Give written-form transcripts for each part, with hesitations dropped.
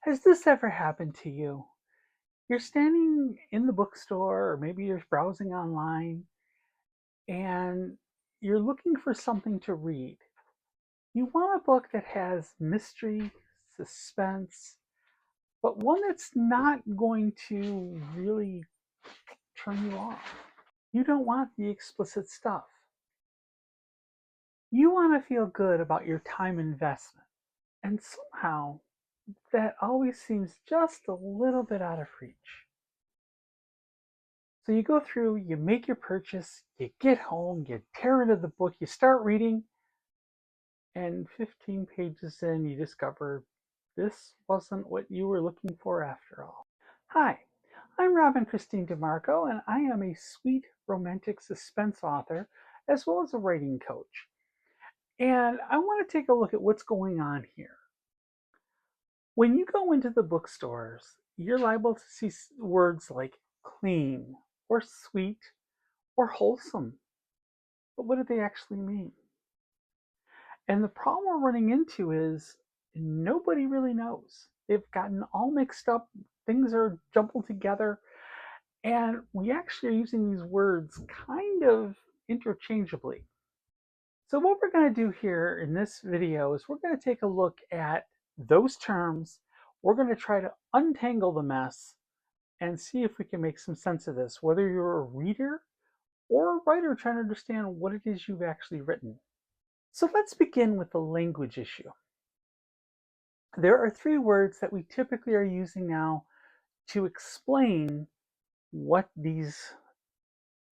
Has this ever happened to you? You're standing in the bookstore, or maybe you're browsing online, and you're looking for something to read. You want a book that has mystery, suspense, but one that's not going to really turn you off. You don't want the explicit stuff. You want to feel good about your time investment. And somehow that always seems just a little bit out of reach. So you go through, you make your purchase, you get home, you tear into the book, you start reading, and 15 pages in, you discover this wasn't what you were looking for after all. Hi, I'm Robin Christine DeMarco, and I am a sweet romantic suspense author as well as a writing coach. And I want to take a look at what's going on here. When you go into the bookstores, you're liable to see words like clean or sweet or wholesome. But what do they actually mean? And the problem we're running into is nobody really knows. They've gotten all mixed up, things are jumbled together, and we actually are using these words kind of interchangeably. So what we're going to do here in this video is we're going to take a look at those terms. We're going to try to untangle the mess and see if we can make some sense of this, whether you're a reader or a writer trying to understand what it is you've actually written. So let's begin with the language issue. There are three words that we typically are using now to explain what these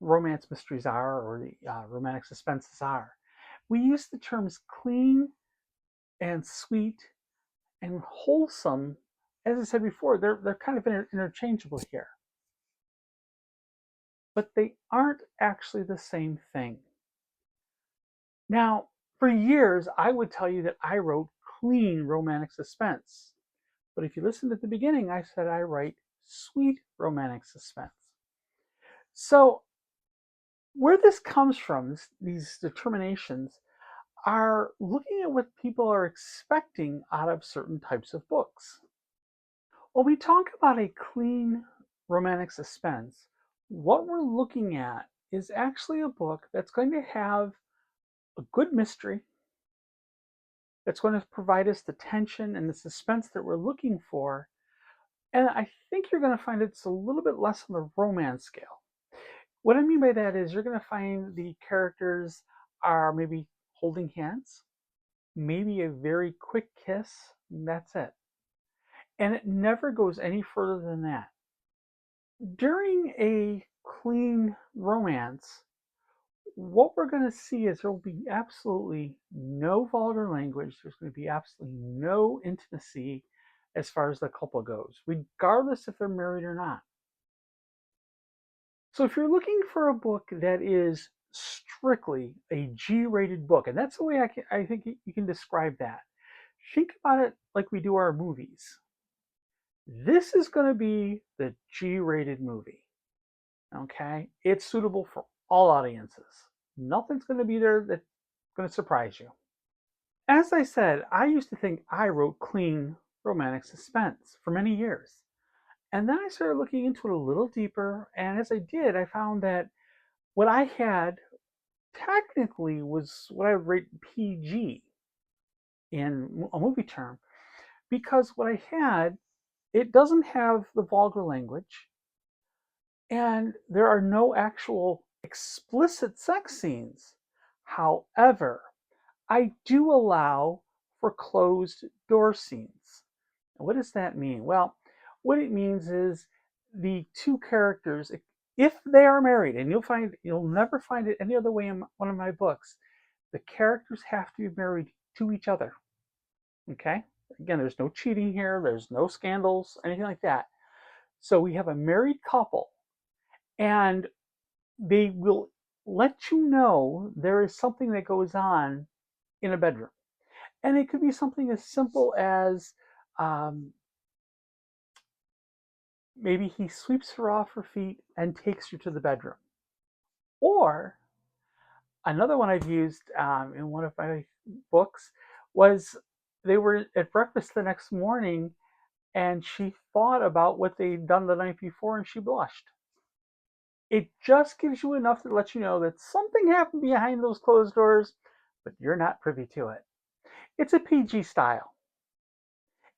romance mysteries are, or the romantic suspenses are. We use the terms clean and sweet and wholesome. As I said before, they're kind of interchangeable here. But they aren't actually the same thing. Now, for years, I would tell you that I wrote clean romantic suspense. But if you listen at the beginning, I said I write sweet romantic suspense. So where this comes from, these determinations, are looking at what people are expecting out of certain types of books. When we talk about a clean romantic suspense, what we're looking at is actually a book that's going to have a good mystery, that's going to provide us the tension and the suspense that we're looking for. And I think you're going to find it's a little bit less on the romance scale. What I mean by that is you're going to find the characters are maybe holding hands, maybe a very quick kiss, and that's it. And it never goes any further than that. During a clean romance, what we're going to see is there will be absolutely no vulgar language. There's going to be absolutely no intimacy as far as the couple goes, regardless if they're married or not. So if you're looking for a book that is strictly a G-rated book, and that's the way I think you can describe that. Think about it like we do our movies. This is going to be the G-rated movie. Okay? It's suitable for all audiences. Nothing's going to be there that's going to surprise you. As I said, I used to think I wrote clean romantic suspense for many years. And then I started looking into it a little deeper, and as I did, I found that what I had technically was what I would rate PG in a movie term, because what I had, it doesn't have the vulgar language, and there are no actual explicit sex scenes. However, I do allow for closed door scenes. What does that mean? Well, what it means is the two characters, if they are married, and you'll never find it any other way in one of my books, the characters have to be married to each other. Okay? Again, there's no cheating here, there's no scandals, anything like that. So we have a married couple, and they will let you know there is something that goes on in a bedroom. And it could be something as simple as maybe he sweeps her off her feet and takes her to the bedroom. Or another one I've used in one of my books was they were at breakfast the next morning, and she thought about what they'd done the night before and she blushed. It just gives you enough to let you know that something happened behind those closed doors, but you're not privy to it. It's a PG style.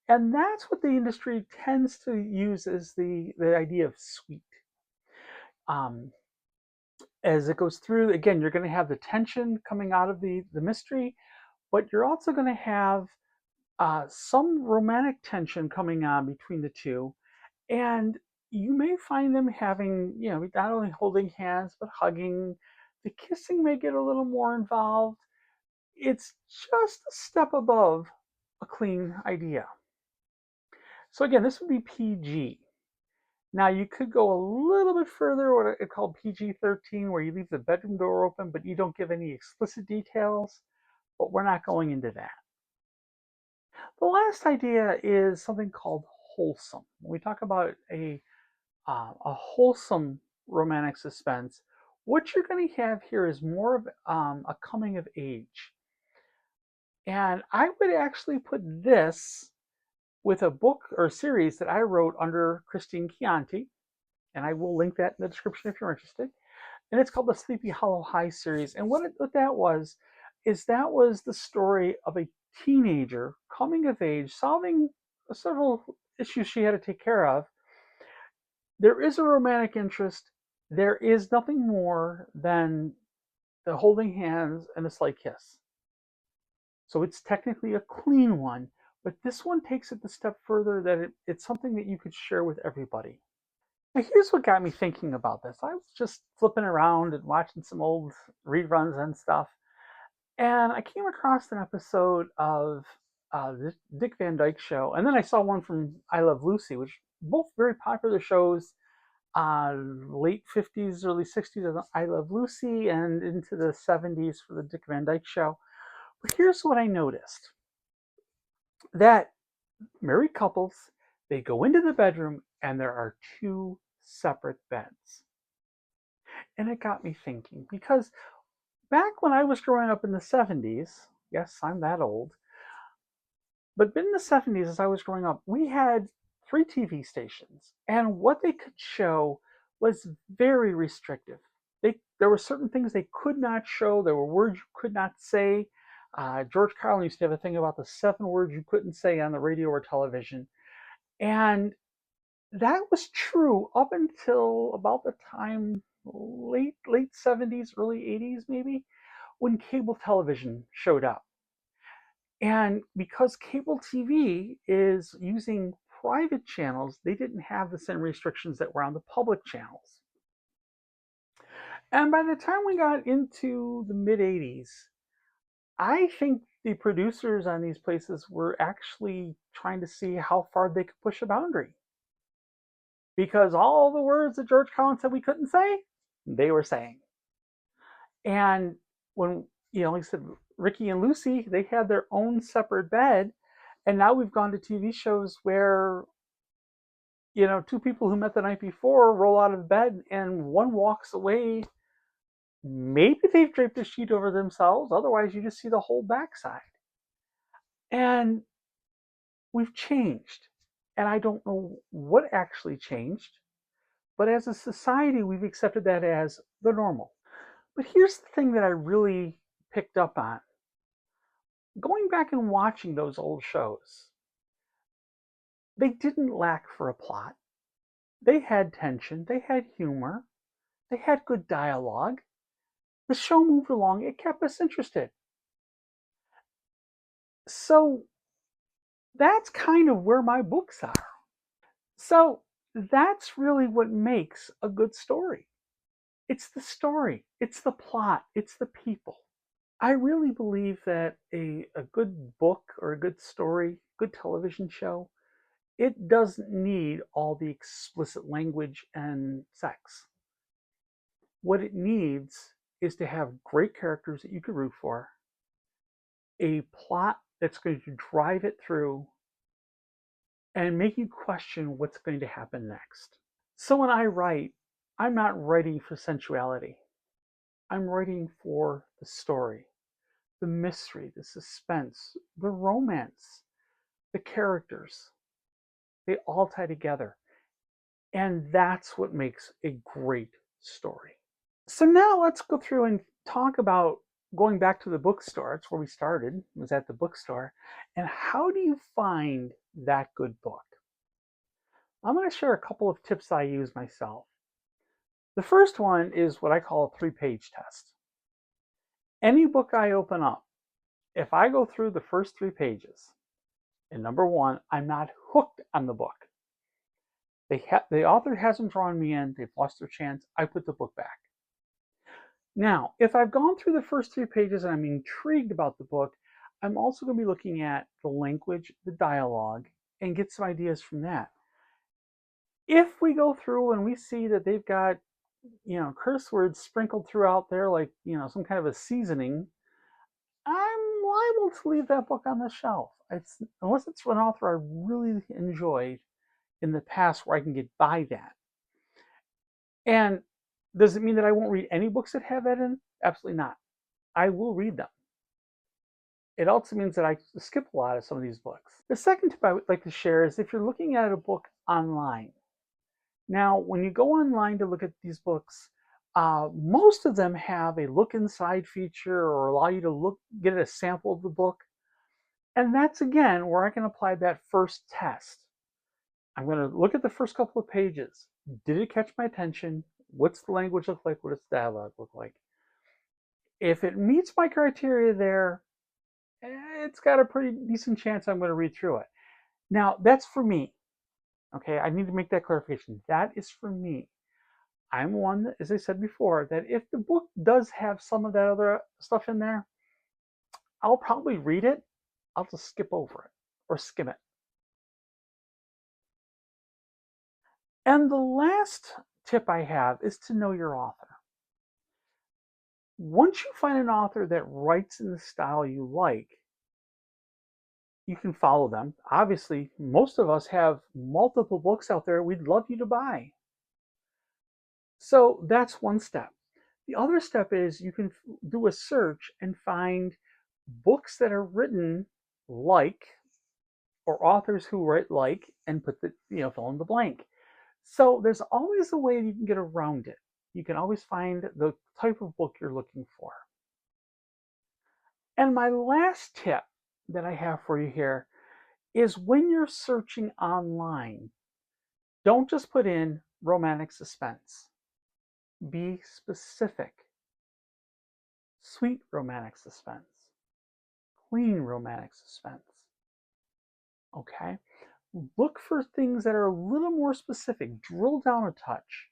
And that's what the industry tends to use as the idea of sweet. Um, as it goes through, again, you're going to have the tension coming out of the mystery, but you're also going to have some romantic tension coming on between the two. And you may find them having, not only holding hands, but hugging. The kissing may get a little more involved. It's just a step above a clean idea. So again, this would be PG. Now you could go a little bit further, what it's called PG-13, where you leave the bedroom door open, but you don't give any explicit details. But we're not going into that. The last idea is something called wholesome. When we talk about a wholesome romantic suspense, what you're going to have here is more of a coming of age. And I would actually put this with a book or series that I wrote under Christine Chianti, and I will link that in the description if you're interested. And it's called the Sleepy Hollow High series. And what that was is that was the story of a teenager coming of age, solving several issues she had to take care of. There is a romantic interest. There is nothing more than the holding hands and a slight kiss. So it's technically a clean one, but this one takes it the step further that it's something that you could share with everybody. Now, here's what got me thinking about this. I was just flipping around and watching some old reruns and stuff, and I came across an episode of the Dick Van Dyke Show, and then I saw one from I Love Lucy, which both very popular shows, late 50s, early 60s of I Love Lucy, and into the 70s for the Dick Van Dyke Show. But here's what I noticed, that married couples, they go into the bedroom and there are two separate beds. And it got me thinking, because back when I was growing up in the 70s, yes, I'm that old, but in the 70s, as I was growing up, we had three TV stations, and what they could show was very restrictive. There were certain things they could not show, there were words you could not say. George Carlin used to have a thing about the 7 words you couldn't say on the radio or television. And that was true up until about the time late 70s, early 80s maybe, when cable television showed up. And because cable TV is using private channels, they didn't have the same restrictions that were on the public channels. And by the time we got into the mid 80s, I think the producers on these places were actually trying to see how far they could push a boundary. Because all the words that George Carlin said we couldn't say, they were saying. And when, like I said, Ricky and Lucy, they had their own separate bed. And now we've gone to TV shows where, two people who met the night before roll out of bed and one walks away. Maybe they've draped a sheet over themselves. Otherwise, you just see the whole backside. And we've changed. And I don't know what actually changed. But as a society, we've accepted that as the normal. But here's the thing that I really picked up on. Going back and watching those old shows, they didn't lack for a plot. They had tension, they had humor, they had good dialogue. The show moved along, it kept us interested. So that's kind of where my books are. So that's really what makes a good story. It's the story, it's the plot, it's the people. I really believe that a good book or a good story, good television show, it doesn't need all the explicit language and sex. What it needs is to have great characters that you can root for, a plot that's going to drive it through and make you question what's going to happen next. So when I write, I'm not writing for sensuality. I'm writing for the story, the mystery, the suspense, the romance, the characters. They all tie together. And that's what makes a great story. So now let's go through and talk about going back to the bookstore. That's where we started, was at the bookstore. And how do you find that good book? I'm going to share a couple of tips I use myself. The first one is what I call a 3-page test. Any book I open up, if I go through the first 3 pages, and number one, I'm not hooked on the book. The author hasn't drawn me in, they've lost their chance, I put the book back. Now, if I've gone through the first 3 pages and I'm intrigued about the book, I'm also going to be looking at the language, the dialogue, and get some ideas from that. If we go through and we see that they've got, curse words sprinkled throughout there, like, some kind of a seasoning, I'm liable to leave that book on the shelf. Unless it's an author I really enjoyed in the past where I can get by that. And does it mean that I won't read any books that have that in? Absolutely not. I will read them. It also means that I skip a lot of some of these books. The second tip I would like to share is if you're looking at a book online. Now, when you go online to look at these books, most of them have a look inside feature or allow you to get a sample of the book. And that's, again, where I can apply that first test. I'm going to look at the first couple of pages. Did it catch my attention? What's the language look like? What does the dialogue look like? If it meets my criteria there, it's got a pretty decent chance I'm going to read through it. Now, that's for me. Okay, I need to make that clarification. That is for me. I'm one, as I said before, that if the book does have some of that other stuff in there, I'll probably read it. I'll just skip over it or skim it. And the last tip I have is to know your author. Once you find an author that writes in the style you like, you can follow them. Obviously, most of us have multiple books out there we'd love you to buy. So that's one step. The other step is you can do a search and find books that are written like, or authors who write like, and put the, fill in the blank. So there's always a way you can get around it. You can always find the type of book you're looking for. And my last tip that I have for you here is when you're searching online, don't just put in romantic suspense. Be specific. Sweet romantic suspense. Clean romantic suspense. Okay? Look for things that are a little more specific. Drill down a touch.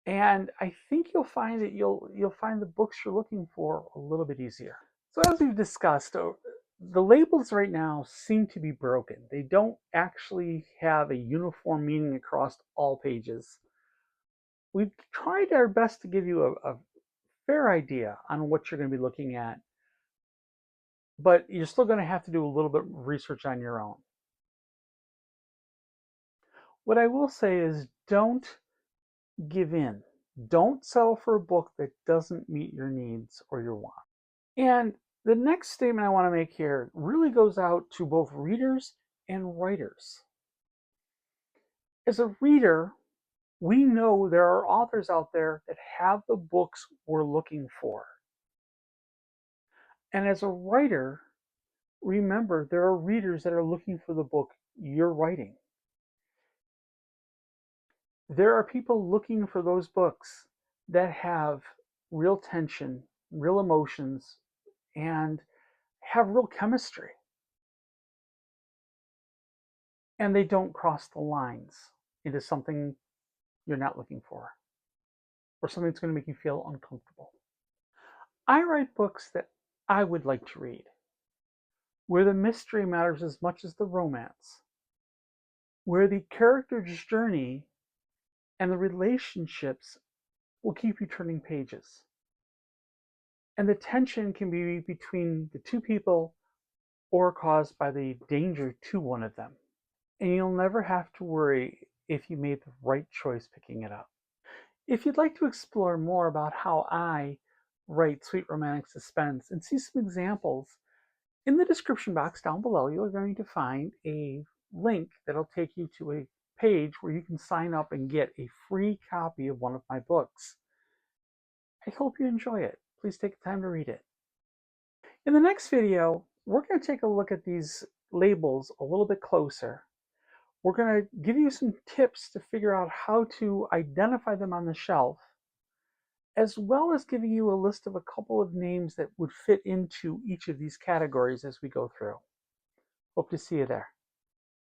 And I think you'll find that you'll find the books you're looking for a little bit easier. So as we've discussed, the labels right now seem to be broken. They don't actually have a uniform meaning across all pages. We've tried our best to give you a fair idea on what you're going to be looking at, but you're still going to have to do a little bit of research on your own. What I will say is don't give in. Don't settle for a book that doesn't meet your needs or your wants. And the next statement I want to make here really goes out to both readers and writers. As a reader, we know there are authors out there that have the books we're looking for. And as a writer, remember there are readers that are looking for the book you're writing. There are people looking for those books that have real tension, real emotions, and have real chemistry. And they don't cross the lines into something you're not looking for, or something that's going to make you feel uncomfortable. I write books that I would like to read, where the mystery matters as much as the romance, where the character's journey and the relationships will keep you turning pages. And the tension can be between the two people or caused by the danger to one of them. And you'll never have to worry if you made the right choice picking it up. If you'd like to explore more about how I write sweet romantic suspense and see some examples, in the description box down below, you're going to find a link that'll take you to a page where you can sign up and get a free copy of one of my books. I hope you enjoy it. Please take the time to read it. In the next video, we're going to take a look at these labels a little bit closer. We're going to give you some tips to figure out how to identify them on the shelf, as well as giving you a list of a couple of names that would fit into each of these categories as we go through. Hope to see you there.